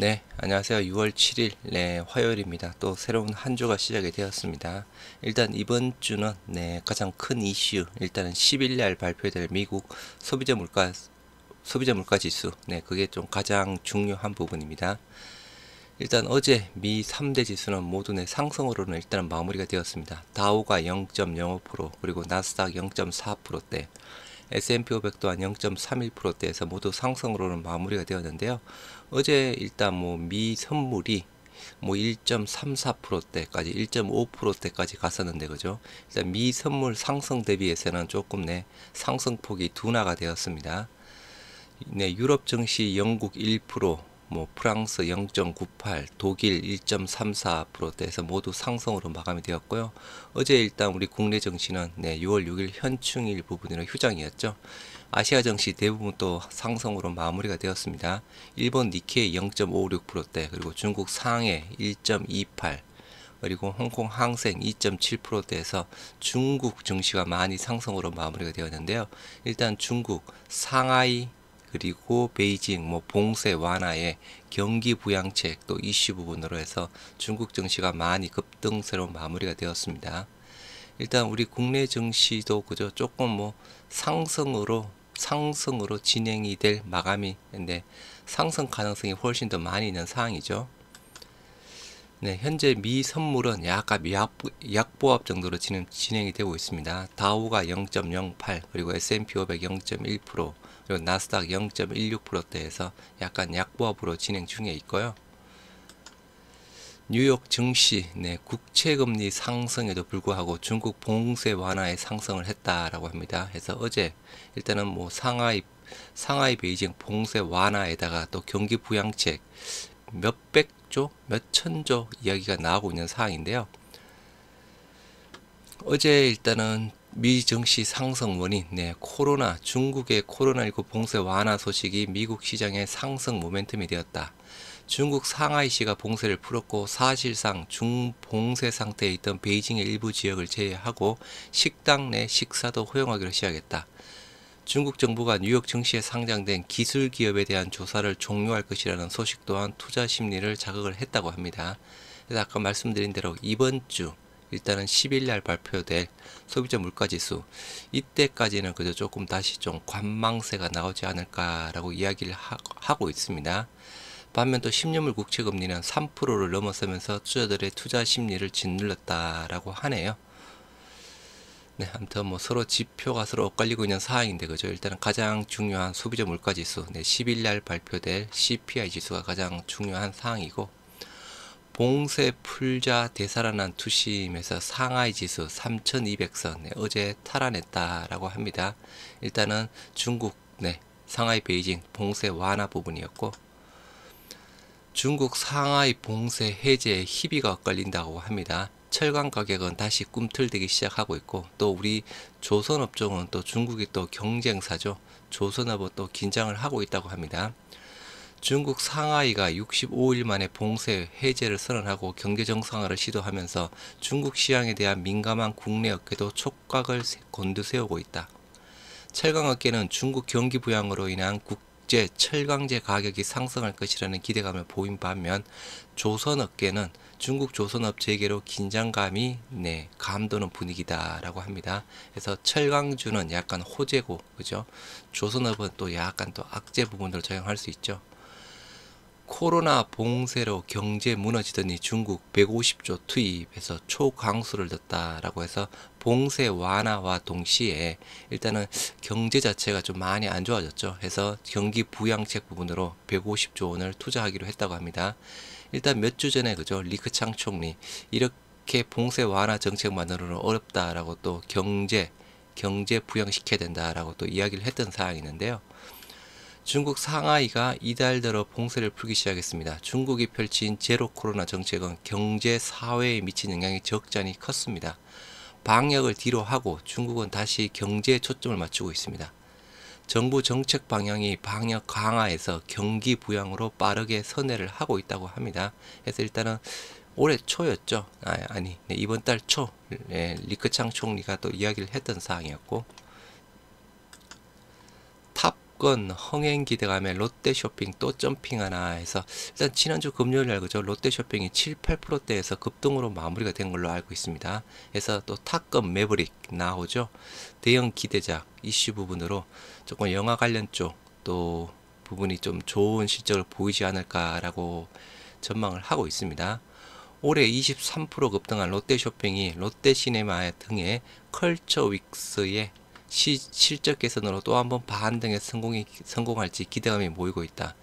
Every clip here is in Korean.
네, 안녕하세요. 6월 7일, 화요일입니다. 또 새로운 한 주가 시작이 되었습니다. 일단 이번 주는, 가장 큰 이슈, 일단은 10일 날 발표될 미국 소비자 물가 지수, 그게 좀 가장 중요한 부분입니다. 일단 어제 미 3대 지수는 모두 상승으로는 일단은 마무리가 되었습니다. 다우가 0.05%, 그리고 나스닥 0.4%대, S&P 500 또한 0.31%대에서 모두 상승으로는 마무리가 되었는데요. 어제 일단 미 선물이 1.34%대까지 1.5%대까지 갔었는데 그죠? 일단 미 선물 상승 대비해서는 조금 상승폭이 둔화가 되었습니다. 유럽 증시 영국 1%, 프랑스 0.98, 독일 1.34%대에서 모두 상승으로 마감이 되었고요. 어제 일단 우리 국내 증시는 6월 6일 현충일 부분으로 휴장이었죠. 아시아 증시 대부분 또 상승으로 마무리가 되었습니다. 일본 니케이 0.56%대, 그리고 중국 상해 1.28, 그리고 홍콩 항생 2.7%대에서 중국 증시가 많이 상승으로 마무리가 되었는데요. 일단 중국 상하이 그리고 베이징 봉쇄 완화에 경기 부양책 또 이슈 부분으로 해서 중국 증시가 많이 급등세로 마무리가 되었습니다. 일단 우리 국내 증시도 그저 조금 상승으로 진행이 될 마감인데 상승 가능성이 훨씬 더 많이 있는 상황이죠. 네, 현재 미 선물은 약간 약보합 정도로 진행이 되고 있습니다. 다우가 0.08, 그리고 S&P 500 0.1%, 그리고 나스닥 0.16%대에서 약간 약보합으로 진행 중에 있고요. 뉴욕 증시, 국채금리 상승에도 불구하고 중국 봉쇄 완화에 상승을 했다라고 합니다. 그래서 어제 일단은 상하이 베이징 봉쇄 완화에다가 또 경기 부양책 몇백조, 몇천조 이야기가 나오고 있는 상황인데요. 어제 일단은 미 증시 상승 원인, 중국의 코로나19 봉쇄 완화 소식이 미국 시장의 상승 모멘텀이 되었다. 중국 상하이시가 봉쇄를 풀었고 사실상 중봉쇄 상태에 있던 베이징의 일부 지역을 제외하고 식당 내 식사도 허용하기로 시작했다. 중국 정부가 뉴욕 증시에 상장된 기술 기업에 대한 조사를 종료할 것이라는 소식 또한 투자 심리를 자극을 했다고 합니다. 그래서 아까 말씀드린 대로 이번 주 일단은 10일 날 발표될 소비자 물가지수, 이때까지는 그저 조금 다시 좀 관망세가 나오지 않을까라고 이야기를 하고 있습니다. 반면 또 10년물 국채 금리는 3%를 넘어서면서 투자들의 투자 심리를 짓눌렀다라고 하네요. 네, 아무튼 서로 지표가 서로 엇갈리고 있는 상황인데 그죠? 일단은 가장 중요한 소비자 물가 지수, 10일 날 발표될 CPI 지수가 가장 중요한 상황이고, 봉쇄 풀자 되살아난 투심에서 상하이 지수 3200선 어제 탈환했다라고 합니다. 일단은 중국, 상하이 베이징 봉쇄 완화 부분이었고, 중국 상하이 봉쇄 해제에 희비가 엇갈린다고 합니다. 철강 가격은 다시 꿈틀대기 시작하고 있고, 또 우리 조선업종은 또 중국이 또 경쟁사죠. 조선업은 또 긴장을 하고 있다고 합니다. 중국 상하이가 65일 만에 봉쇄 해제를 선언하고 경제 정상화를 시도하면서 중국 시장에 대한 민감한 국내 업계도 촉각을 곤두세우고 있다. 철강업계는 중국 경기 부양으로 인한 국제 철강제 가격이 상승할 것이라는 기대감을 보인 반면, 조선업계는 중국 조선업 재개로 긴장감이 감도는 분위기다라고 합니다. 그래서 철강주는 약간 호재고, 그죠? 조선업은 또 약간 또 악재 부분을 적용할 수 있죠. 코로나 봉쇄로 경제 무너지더니 중국 150조 투입해서 초강수를 뒀다라고 해서 봉쇄 완화와 동시에 일단은 경제 자체가 좀 많이 안 좋아졌죠. 해서 경기 부양책 부분으로 150조 원을 투자하기로 했다고 합니다. 일단 몇 주 전에 그죠, 리크창 총리 이렇게 봉쇄 완화 정책만으로는 어렵다라고 또 경제 부양시켜야 된다라고 또 이야기를 했던 사항이 있는데요. 중국 상하이가 이달 들어 봉쇄를 풀기 시작했습니다. 중국이 펼친 제로 코로나 정책은 경제 사회에 미친 영향이 적잖이 컸습니다. 방역을 뒤로 하고 중국은 다시 경제에 초점을 맞추고 있습니다. 정부 정책 방향이 방역 강화에서 경기 부양으로 빠르게 선회를 하고 있다고 합니다. 그래서 일단은 올해 초였죠. 이번 달 초, 리크창 총리가 또 이야기를 했던 사항이었고, 조건 흥행 기대감에 롯데쇼핑 또 점핑하나 해서 일단 지난주 금요일 날 그죠, 롯데쇼핑이 7, 8%대에서 급등으로 마무리가 된 걸로 알고 있습니다. 그래서 또 탑건 매브릭 나오죠. 대형 기대작 이슈 부분으로 조금 영화 관련 쪽 또 부분이 좀 좋은 실적을 보이지 않을까라고 전망을 하고 있습니다. 올해 23% 급등한 롯데쇼핑이 롯데시네마 등의 컬처 윅스의 실적 개선으로 또 한 번 반등에 성공할지 기대감이 모이고 있다.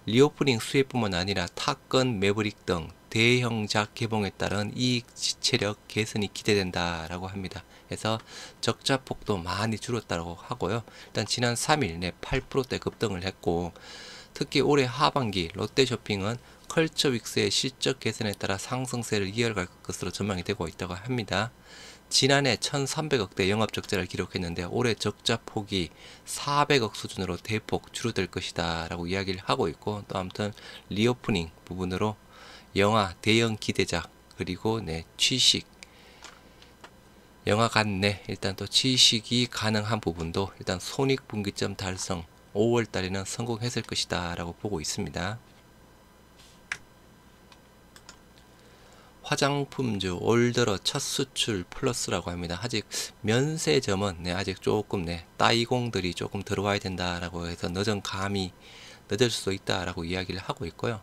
리오프닝 수혜뿐만 아니라 탑건 매브릭 등 대형작 개봉에 따른 이익 지체력 개선이 기대된다라고 합니다. 그래서 적자폭도 많이 줄었다고 하고요. 일단 지난 3일 내 8%대 급등을 했고, 특히 올해 하반기 롯데쇼핑은 컬처 윅스의 실적 개선에 따라 상승세를 이어갈 것으로 전망이 되고 있다고 합니다. 지난해 1300억대 영업적자를 기록했는데 올해 적자폭이 400억 수준으로 대폭 줄어들 것이다 라고 이야기를 하고 있고, 또 아무튼 리오프닝 부분으로 영화 대형 기대작 그리고 취식 영화관 내 일단 또 취식이 가능한 부분도 일단 손익분기점 달성 5월 달에는 성공했을 것이다 라고 보고 있습니다. 화장품주 올 들어 첫 수출 플러스라고 합니다. 아직 면세점은 아직 조금 따이공들이 조금 들어와야 된다라고 해서 늦을 수도 있다라고 이야기를 하고 있고요.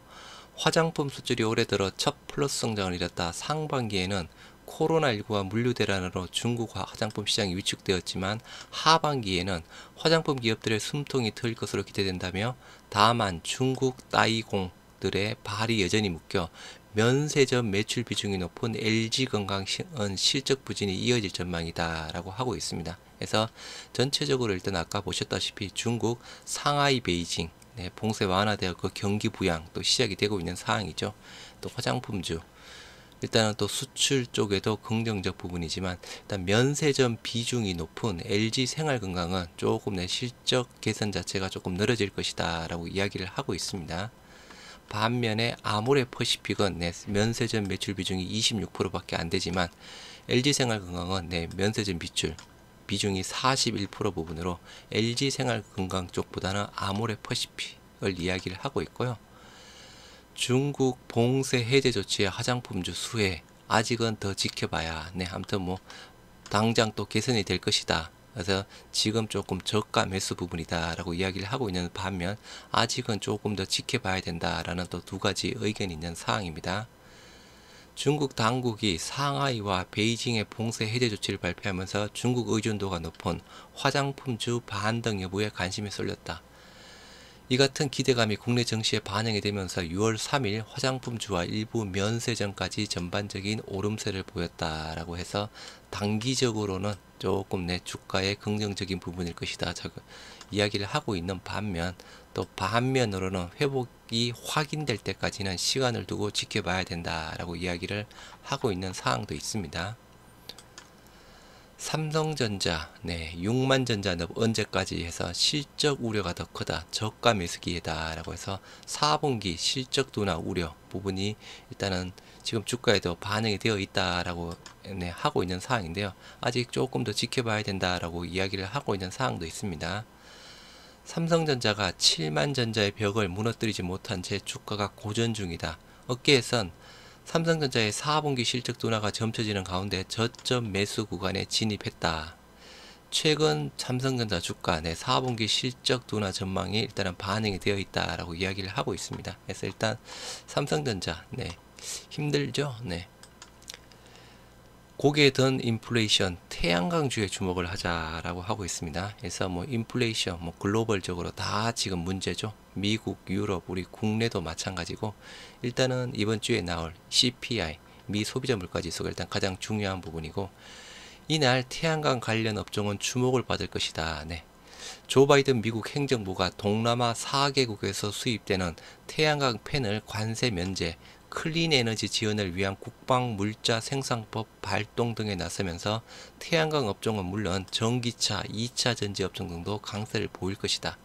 화장품 수출이 올해 들어 첫 플러스 성장을 이뤘다. 상반기에는 코로나19와 물류대란으로 중국 화장품 시장이 위축되었지만 하반기에는 화장품 기업들의 숨통이 트일 것으로 기대된다며, 다만 중국 따이공들의 발이 여전히 묶여 면세점 매출 비중이 높은 LG건강은 실적 부진이 이어질 전망이다 라고 하고 있습니다. 그래서 전체적으로 일단 아까 보셨다시피 중국 상하이 베이징 봉쇄 완화되어 그 경기 부양 또 시작이 되고 있는 상황이죠. 또 화장품주 일단은 또 수출 쪽에도 긍정적 부분이지만, 일단 면세점 비중이 높은 LG 생활건강은 조금 실적 개선 자체가 조금 늘어질 것이다 라고 이야기를 하고 있습니다. 반면에 아모레퍼시픽은 면세점 매출 비중이 26%밖에 안 되지만 LG생활건강은 면세점 비중이 41% 부분으로 LG생활건강 쪽보다는 아모레퍼시픽을 이야기를 하고 있고요. 중국 봉쇄 해제 조치의 화장품주 수혜 아직은 더 지켜봐야 아무튼 당장 또 개선이 될 것이다. 그래서 지금 조금 저가 매수 부분이다 라고 이야기를 하고 있는 반면, 아직은 조금 더 지켜봐야 된다라는 또 두 가지 의견이 있는 사항입니다. 중국 당국이 상하이와 베이징의 봉쇄 해제 조치를 발표하면서 중국 의존도가 높은 화장품주 반등 여부에 관심이 쏠렸다. 이 같은 기대감이 국내 증시에 반영이 되면서 6월 3일 화장품주와 일부 면세점까지 전반적인 오름세를 보였다라고 해서 단기적으로는 조금 주가의 긍정적인 부분일 것이다 이야기를 하고 있는 반면, 또 반면으로는 회복이 확인될 때까지는 시간을 두고 지켜봐야 된다라고 이야기를 하고 있는 사항도 있습니다. 삼성전자 6만 전자는 언제까지 해서 실적 우려가 더 크다, 저가 매수 기회다 라고 해서 4분기 실적 둔화 우려 부분이 일단은 지금 주가에도 반영이 되어 있다라고 하고 있는 사항인데요. 아직 조금 더 지켜봐야 된다라고 이야기를 하고 있는 사항도 있습니다. 삼성전자가 7만 전자의 벽을 무너뜨리지 못한 채 주가가 고전 중이다. 업계에선 삼성전자의 4분기 실적 둔화가 점쳐지는 가운데 저점 매수 구간에 진입했다. 최근 삼성전자 주가 4분기 실적 둔화 전망이 일단은 반영이 되어 있다라고 이야기를 하고 있습니다. 그래서 일단 삼성전자 힘들죠. 고개에 든 인플레이션 태양광주에 주목을 하자라고 하고 있습니다. 그래서 인플레이션 글로벌적으로 다 지금 문제죠. 미국, 유럽, 우리 국내도 마찬가지고, 일단은 이번 주에 나올 CPI 미 소비자 물가지수가 일단 가장 중요한 부분이고, 이날 태양광 관련 업종은 주목을 받을 것이다. 조 바이든 미국 행정부가 동남아 4개국에서 수입되는 태양광 패널 관세 면제, 클린 에너지 지원을 위한 국방 물자 생산법 발동 등에 나서면서 태양광 업종은 물론 전기차, 2차 전지 업종 등도 강세를 보일 것이다.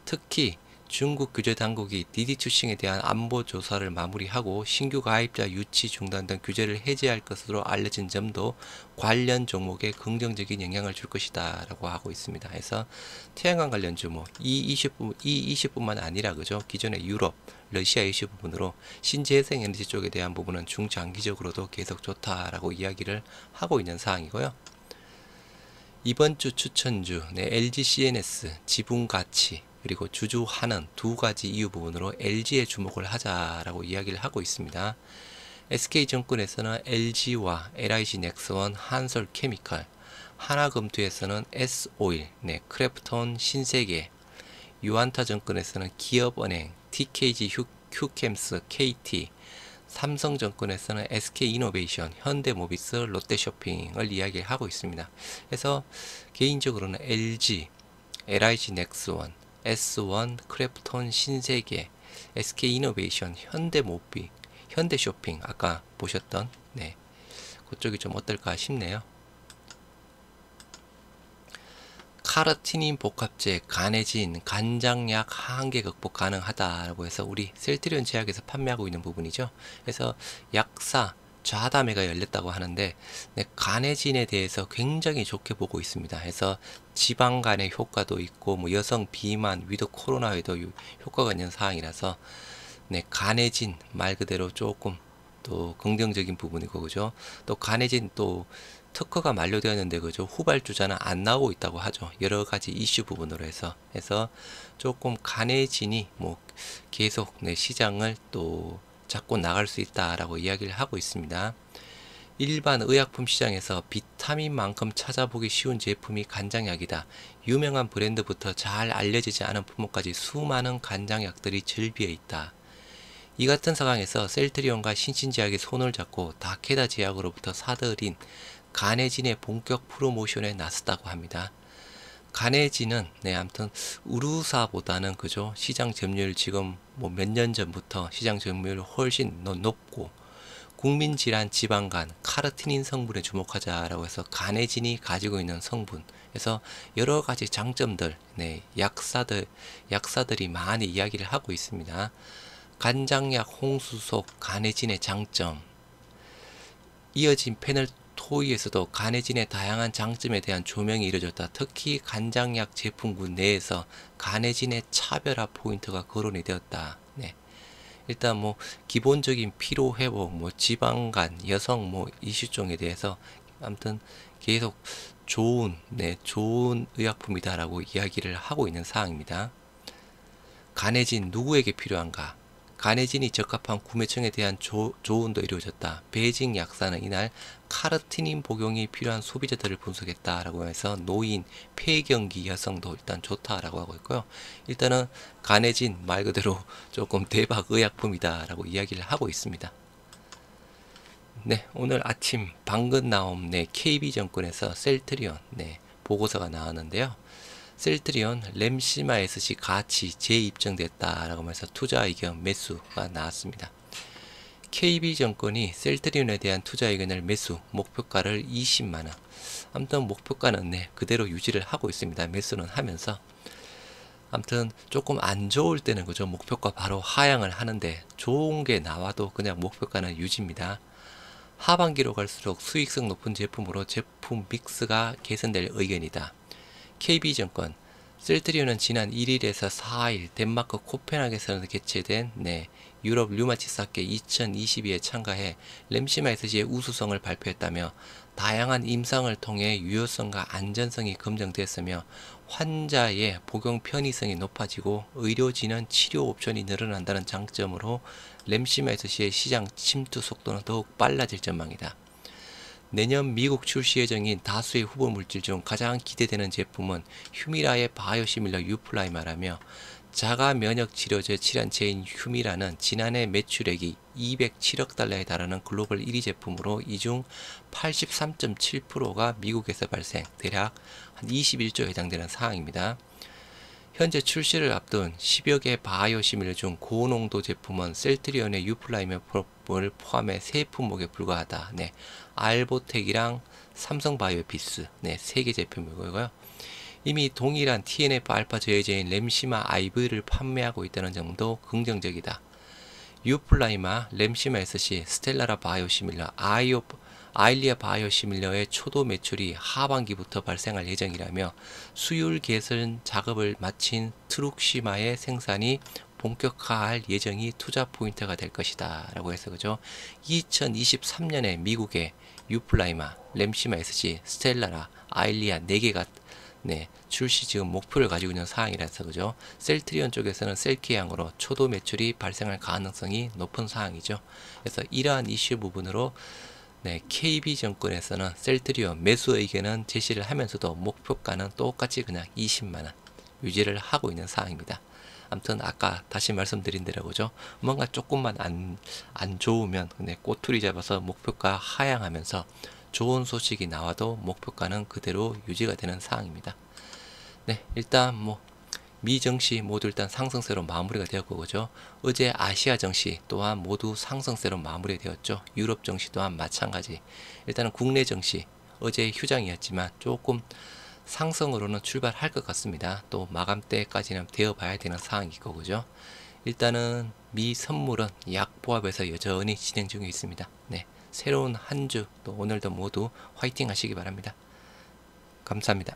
특히 중국 규제 당국이 디디 추싱에 대한 안보 조사를 마무리하고 신규 가입자 유치 중단 등 규제를 해제할 것으로 알려진 점도 관련 종목에 긍정적인 영향을 줄 것이다 라고 하고 있습니다. 그래서 태양광 관련주 뭐 E20뿐만 아니라 그죠, 기존의 유럽, 러시아 이슈 부분으로 신재생 에너지 쪽에 대한 부분은 중장기적으로도 계속 좋다라고 이야기를 하고 있는 사항이고요. 이번 주 추천주, LG CNS, 지분가치, 그리고 주주 환원 두 가지 이유 부분으로 LG에 주목을 하자라고 이야기를 하고 있습니다. SK증권에서는 LG와 LIG 넥스원, 한솔케미칼, 하나금투에서는 S오일, 크래프톤 신세계, 유안타증권에서는 기업은행, TKG 휴캠스, KT, 삼성증권에서는 SK이노베이션, 현대모비스, 롯데쇼핑을 이야기하고 있습니다. 그래서 개인적으로는 LG, LIG 넥스원, S1, 크래프톤 신세계, SK이노베이션, 현대쇼핑 아까 보셨던 그쪽이 좀 어떨까 싶네요. 카르티닌 복합제, 간해진, 간장약 한계 극복 가능하다라고 해서 우리 셀트리온 제약에서 판매하고 있는 부분이죠. 그래서 약사 좌담회가 열렸다고 하는데 간해진에 대해서 굉장히 좋게 보고 있습니다. 그래서 지방간의 효과도 있고 뭐 여성 비만, 위드 코로나에도 효과가 있는 사항이라서 간해진 말 그대로 조금 또 긍정적인 부분이고 그죠. 또 간해진 또 특허가 만료되었는데 그죠, 후발주자는 안 나오고 있다고 하죠. 여러 가지 이슈 부분으로 해서 조금 간해진이 뭐 계속 시장을 또 잡고 나갈 수 있다라고 이야기를 하고 있습니다. 일반 의약품 시장에서 비타민만큼 찾아보기 쉬운 제품이 간장약이다. 유명한 브랜드부터 잘 알려지지 않은 품목까지 수많은 간장약들이 즐비해 있다. 이 같은 상황에서 셀트리온과 신신제약이 손을 잡고 다케다 제약으로부터 사들인 간해진의 본격 프로모션에 나섰다고 합니다. 간해진은 아무튼 우루사보다는 그죠, 시장 점유율 지금 뭐 몇 년 전부터 시장 점유율 훨씬 높고 국민질환 지방간 카르티닌 성분에 주목하자라고 해서 간해진이 가지고 있는 성분, 그래서 여러 가지 장점들 약사들이 많이 이야기를 하고 있습니다. 간장약 홍수속 간해진의 장점, 이어진 패널 토의에서도 간해진의 다양한 장점에 대한 조명이 이루어졌다. 특히 간장약 제품군 내에서 간해진의 차별화 포인트가 거론이 되었다. 일단 뭐 기본적인 피로 회복, 뭐 지방간, 여성 뭐 이슈종에 대해서 아무튼 계속 좋은 의약품이다라고 이야기를 하고 있는 사항입니다. 간해진 누구에게 필요한가? 간해진이 적합한 구매층에 대한 조언도 이루어졌다. 베이징 약사는 이날 카르티닌 복용이 필요한 소비자들을 분석했다라고 해서 노인, 폐경기 여성도 일단 좋다라고 하고 있고요. 일단은 간해진 말 그대로 조금 대박 의약품이다라고 이야기를 하고 있습니다. 오늘 아침 방금 나온 KB증권에서 셀트리온 보고서가 나왔는데요. 셀트리온 램시마 SC 가치 재입증됐다라고 하면서 투자 의견 매수가 나왔습니다. KB증권이 셀트리온에 대한 투자 의견을 매수 목표가를 20만원, 아무튼 목표가는 그대로 유지를 하고 있습니다. 매수는 하면서 아무튼 조금 안 좋을 때는 그죠, 목표가 바로 하향을 하는데 좋은 게 나와도 그냥 목표가는 유지입니다. 하반기로 갈수록 수익성 높은 제품으로 제품 믹스가 개선될 의견이다. KB증권, 셀트리온은 지난 1일에서 4일 덴마크 코펜하겐에서 개최된 유럽 류마티스학회 2022에 참가해 램시마 SC의 우수성을 발표했다며 다양한 임상을 통해 유효성과 안전성이 검증됐으며 환자의 복용 편의성이 높아지고 의료진은 치료 옵션이 늘어난다는 장점으로 램시마 SC의 시장 침투 속도는 더욱 빨라질 전망이다. 내년 미국 출시 예정인 다수의 후보 물질 중 가장 기대되는 제품은 휴미라의 바이오시밀러 유플라이마라며 자가 면역 치료제 질환체인 휴미라는 지난해 매출액이 207억 달러에 달하는 글로벌 1위 제품으로 이 중 83.7%가 미국에서 발생, 대략 한 21조에 해당되는 사항입니다. 현재 출시를 앞둔 10여 개 바이오시밀러 중 고농도 제품은 셀트리온의 유플라이마를 포함해 3품목에 불과하다. 알보텍이랑 삼성바이오피스 3개 제품이고요. 이미 동일한 TNF 알파 저해제인 램시마 IV를 판매하고 있다는 점도 긍정적이다. 유플라이마, 램시마 SC, 스텔라라 바이오시밀러, 아일리아 바이오시밀러의 초도 매출이 하반기부터 발생할 예정이라며 수율 개선 작업을 마친 트룩시마의 생산이 본격화할 예정이 투자 포인트가 될 것이다 라고 해서 그죠. 2023년에 미국의 유플라이마, 램시마 SC, 스텔라라, 아일리아 4개가 출시 지금 목표를 가지고 있는 사항이라서 그죠. 셀트리온 쪽에서는 셀키양으로 초도 매출이 발생할 가능성이 높은 사항이죠. 그래서 이러한 이슈 부분으로 KB증권에서는 셀트리온 매수 의견은 제시를 하면서도 목표가는 똑같이 그냥 20만원 유지를 하고 있는 사항입니다. 아무튼 아까 다시 말씀드린 대로 그죠. 뭔가 조금만 안 좋으면 꼬투리 잡아서 목표가 하향하면서 좋은 소식이 나와도 목표가는 그대로 유지가 되는 사항입니다. 일단 미 증시 모두 일단 상승세로 마무리가 되었고 그죠. 어제 아시아 증시 또한 모두 상승세로 마무리되었죠. 유럽 증시 또한 마찬가지. 일단은 국내 증시 어제 휴장이었지만 조금 상승으로는 출발할 것 같습니다. 또 마감 때까지는 되어봐야 되는 상황이고 그죠. 일단은 미 선물은 약보합에서 여전히 진행 중에 있습니다. 새로운 한 주 또 오늘도 모두 화이팅 하시기 바랍니다. 감사합니다.